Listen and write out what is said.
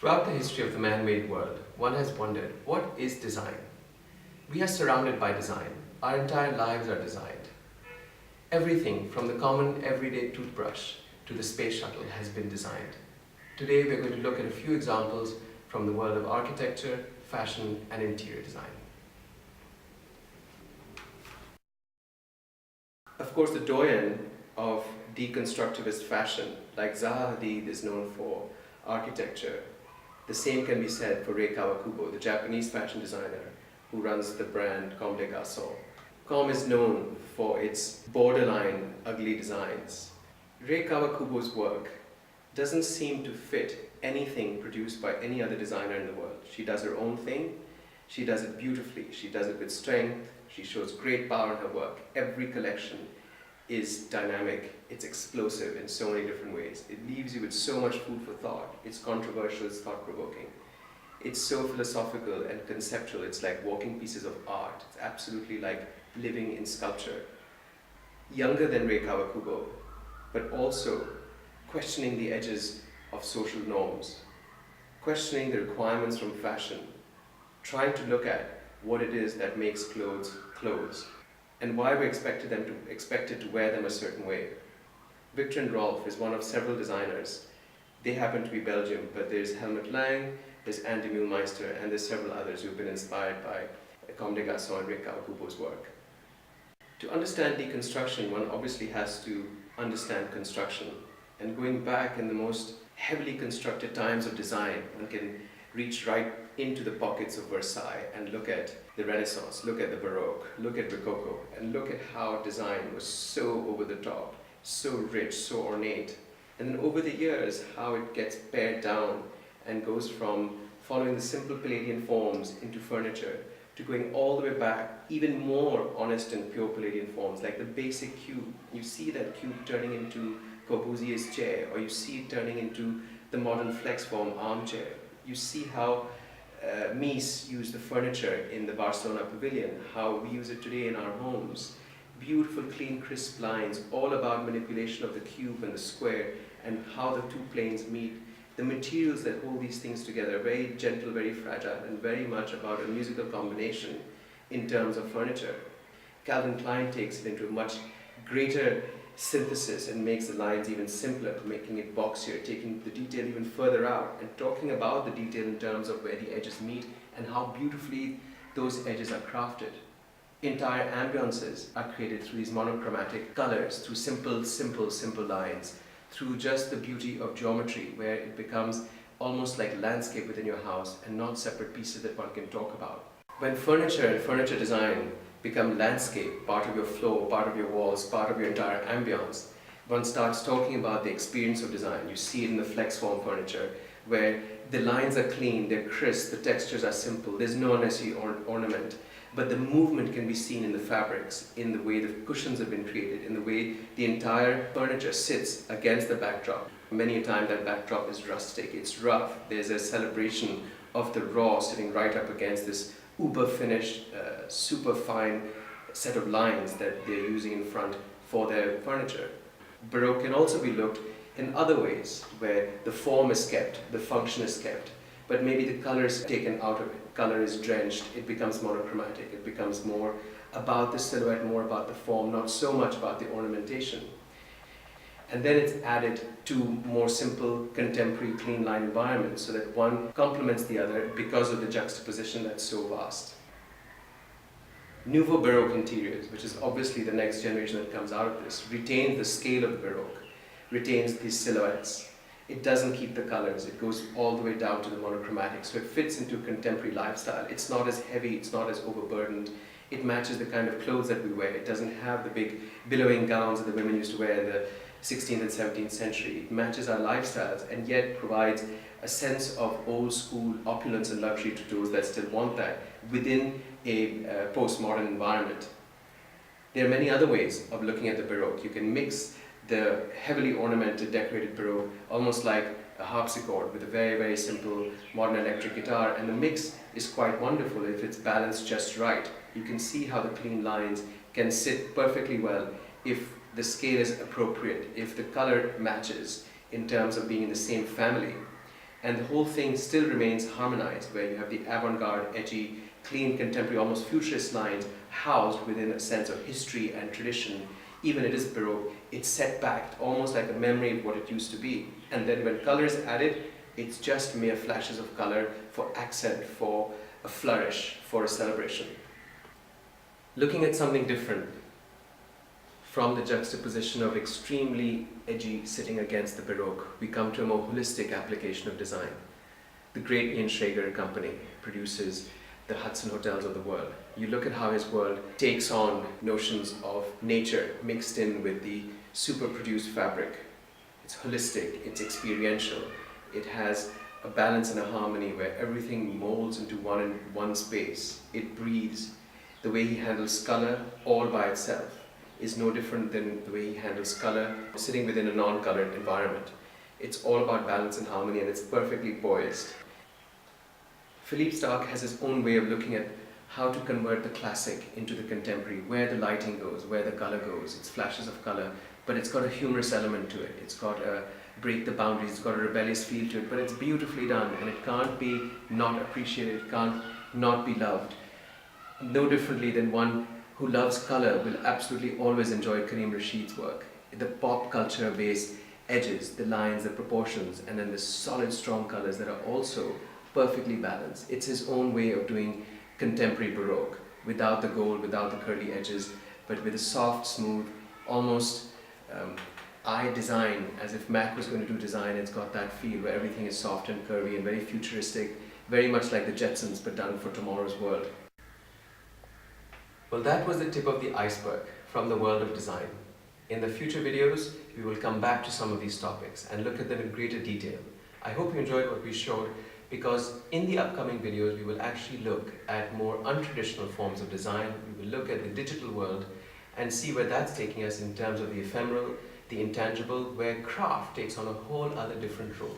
Throughout the history of the man-made world, one has wondered, what is design? We are surrounded by design. Our entire lives are designed. Everything from the common everyday toothbrush to the space shuttle has been designed. Today we're going to look at a few examples from the world of architecture, fashion and interior design. Of course, the doyen of deconstructivist fashion, like Zaha Hadid, is known for architecture. The same can be said for Rei Kawakubo, the Japanese fashion designer who runs the brand Comme des Garçons. Comme is known for its borderline ugly designs. Rei Kawakubo's work doesn't seem to fit anything produced by any other designer in the world. She does her own thing, she does it beautifully, she does it with strength, she shows great power in her work. Every collection is dynamic, it's explosive in so many different ways. It leaves you with so much food for thought. It's controversial, it's thought-provoking. It's so philosophical and conceptual, it's like walking pieces of art. It's absolutely like living in sculpture. Younger than Rei Kawakubo, but also questioning the edges of social norms, questioning the requirements from fashion, trying to look at what it is that makes clothes clothes, and why we're expected to wear them a certain way. Victor and Rolf is one of several designers. They happen to be Belgium, but there's Helmut Lang, there's Andy Mühlmeister, and there's several others who've been inspired by Comme des Garçons and Rei Kawakubo's work. To understand deconstruction, one obviously has to understand construction. And going back in the most heavily constructed times of design, one can reach right into the pockets of Versailles and look at the Renaissance, look at the Baroque, look at Rococo, and look at how design was so over the top, so rich, so ornate. And then over the years, how it gets pared down and goes from following the simple Palladian forms into furniture to going all the way back, even more honest and pure Palladian forms, like the basic cube. You see that cube turning into Corbusier's chair, or you see it turning into the modern flex form armchair. You see how Mies used the furniture in the Barcelona pavilion, how we use it today in our homes. Beautiful, clean, crisp lines, all about manipulation of the cube and the square and how the two planes meet. The materials that hold these things together, very gentle, very fragile, and very much about a musical combination in terms of furniture. Calvin Klein takes it into a much greater synthesis and makes the lines even simpler, making it boxier, taking the detail even further out and talking about the detail in terms of where the edges meet and how beautifully those edges are crafted. Entire ambiances are created through these monochromatic colors, through simple lines, through just the beauty of geometry, where it becomes almost like landscape within your house and not separate pieces that one can talk about. When furniture and furniture design become landscape, part of your floor, part of your walls, part of your entire ambience, one starts talking about the experience of design. You see it in the flex form furniture, where the lines are clean, they're crisp, the textures are simple, there's no unnecessary ornament, but the movement can be seen in the fabrics, in the way the cushions have been created, in the way the entire furniture sits against the backdrop. Many a time that backdrop is rustic, it's rough, there's a celebration of the raw sitting right up against this uber finished, super fine set of lines that they're using in front for their furniture. Baroque can also be looked in other ways, where the form is kept, the function is kept, but maybe the color is taken out of it. Color is drenched, it becomes monochromatic, it becomes more about the silhouette, more about the form, not so much about the ornamentation. And then it's added to more simple, contemporary, clean line environments so that one complements the other because of the juxtaposition that's so vast. Nouveau Baroque interiors, which is obviously the next generation that comes out of this, retains the scale of the Baroque, retains these silhouettes. It doesn't keep the colors, it goes all the way down to the monochromatic, so it fits into contemporary lifestyle. It's not as heavy, it's not as overburdened. It matches the kind of clothes that we wear. It doesn't have the big billowing gowns that the women used to wear in the 16th and 17th century. It matches our lifestyles and yet provides a sense of old school opulence and luxury to those that still want that within a postmodern environment. There are many other ways of looking at the Baroque. You can mix the heavily ornamented, decorated Baroque almost like a harpsichord with a very simple modern electric guitar, and the mix is quite wonderful if it's balanced just right. You can see how the clean lines can sit perfectly well if the scale is appropriate, if the color matches in terms of being in the same family. And the whole thing still remains harmonized, where you have the avant-garde, edgy, clean, contemporary, almost futurist lines housed within a sense of history and tradition. Even it is Baroque, it's set back, almost like a memory of what it used to be. And then when color is added, it's just mere flashes of color for accent, for a flourish, for a celebration. Looking at something different from the juxtaposition of extremely edgy sitting against the Baroque, we come to a more holistic application of design. The great Ian Schrager company produces the Hudson hotels of the world. You look at how his world takes on notions of nature mixed in with the super produced fabric. It's holistic, it's experiential, it has a balance and a harmony where everything molds into one space. It breathes. The way he handles color all by itself is no different than the way he handles color sitting within a non-colored environment. It's all about balance and harmony, and it's perfectly poised. Philippe Starck has his own way of looking at how to convert the classic into the contemporary, where the lighting goes, where the color goes. It's flashes of color, but it's got a humorous element to it. It's got a break the boundaries, it's got a rebellious feel to it, but it's beautifully done, and it can't be not appreciated, it can't not be loved. No differently than one who loves color will absolutely always enjoy Karim Rashid's work. The pop culture based edges, the lines, the proportions, and then the solid strong colors that are also perfectly balanced. It's his own way of doing contemporary Baroque, without the gold, without the curly edges, but with a soft, smooth, almost eye design, as if Mac was going to do design. It's got that feel where everything is soft and curvy and very futuristic, very much like the Jetsons, but done for tomorrow's world. Well, that was the tip of the iceberg from the world of design. In the future videos, we will come back to some of these topics and look at them in greater detail. I hope you enjoyed what we showed, because in the upcoming videos, we will actually look at more untraditional forms of design. We will look at the digital world and see where that's taking us in terms of the ephemeral, the intangible, where craft takes on a whole other different role.